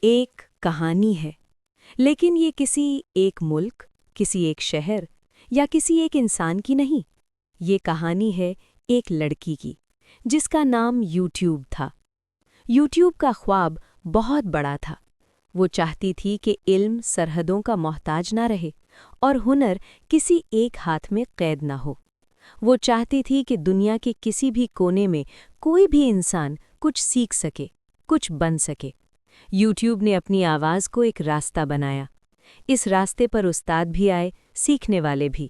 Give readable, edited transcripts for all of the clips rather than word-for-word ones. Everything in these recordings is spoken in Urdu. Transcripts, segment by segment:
ایک کہانی ہے، لیکن یہ کسی ایک ملک، کسی ایک شہر یا کسی ایک انسان کی نہیں۔ یہ کہانی ہے ایک لڑکی کی، جس کا نام یوٹیوب تھا۔ یوٹیوب کا خواب بہت بڑا تھا۔ وہ چاہتی تھی کہ علم سرحدوں کا محتاج نہ رہے اور ہنر کسی ایک ہاتھ میں قید نہ ہو۔ وہ چاہتی تھی کہ دنیا کے کسی بھی کونے میں کوئی بھی انسان کچھ سیکھ سکے، کچھ بن سکے۔ یوٹیوب نے اپنی آواز کو ایک راستہ بنایا۔ اس راستے پر استاد بھی آئے، سیکھنے والے بھی۔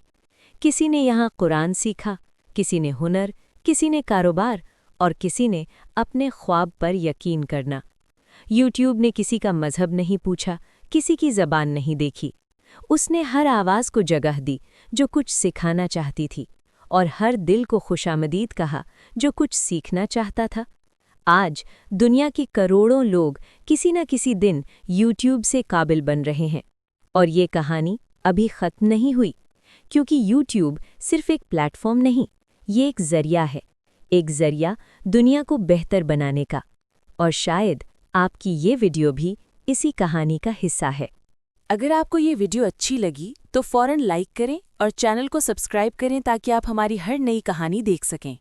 کسی نے یہاں قرآن سیکھا، کسی نے ہنر، کسی نے کاروبار اور کسی نے اپنے خواب پر یقین کرنا۔ یوٹیوب نے کسی کا مذہب نہیں پوچھا، کسی کی زبان نہیں دیکھی۔ اس نے ہر آواز کو جگہ دی جو کچھ سکھانا چاہتی تھی، اور ہر دل کو خوشامدید کہا جو کچھ سیکھنا چاہتا تھا۔ آج دنیا کے کروڑوں لوگ کسی نہ کسی دن یوٹیوب سے قابل بن رہے ہیں، اور یہ کہانی ابھی ختم نہیں ہوئی، کیونکہ یوٹیوب صرف ایک پلیٹ فارم نہیں، یہ ایک ذریعہ ہے، ایک ذریعہ دنیا کو بہتر بنانے کا۔ اور شاید آپ کی یہ ویڈیو بھی اسی کہانی کا حصہ ہے۔ اگر آپ کو یہ ویڈیو اچھی لگی تو فوراً لائک کریں اور چینل کو سبسکرائب کریں تاکہ آپ ہماری ہر نئی کہانی دیکھ سکیں۔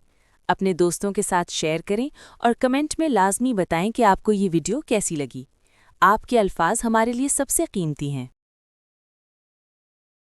اپنے دوستوں کے ساتھ شیئر کریں اور کمنٹ میں لازمی بتائیں کہ آپ کو یہ ویڈیو کیسی لگی۔ آپ کے الفاظ ہمارے لیے سب سے قیمتی ہیں۔